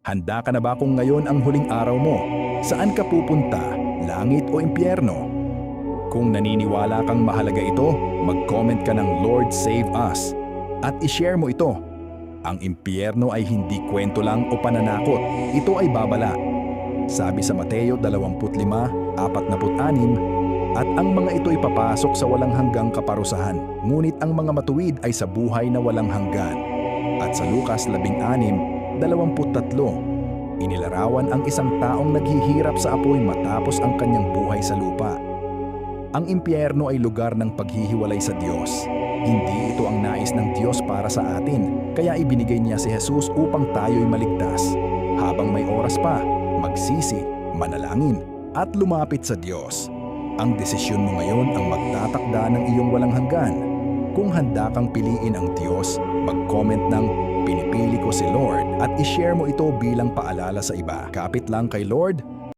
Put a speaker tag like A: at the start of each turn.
A: Handa ka na ba kung ngayon ang huling araw mo? Saan ka pupunta? Langit o impyerno? Kung naniniwala kang mahalaga ito, mag-comment ka ng Lord Save Us at i-share mo ito. Ang impyerno ay hindi kwento lang o pananakot. Ito ay babala. Sabi sa Mateo 25:46, at ang mga ito'y papasok sa walang hanggang kaparusahan, ngunit ang mga matuwid ay sa buhay na walang hanggan. At sa Lucas 16:23, inilarawan ang isang taong naghihirap sa apoy matapos ang kanyang buhay sa lupa. Ang impyerno ay lugar ng paghihiwalay sa Diyos. Hindi ito ang nais ng Diyos para sa atin, kaya ibinigay niya si Jesus upang tayo'y maligtas. Habang may oras pa, magsisi, manalangin, at lumapit sa Diyos. Ang desisyon mo ngayon ang magtatakda ng iyong walang hanggan. Kung handa kang piliin ang Diyos, mag-comment ng "Pinipili ko si Lord" at i-share mo ito bilang paalala sa iba. Kapit lang kay Lord,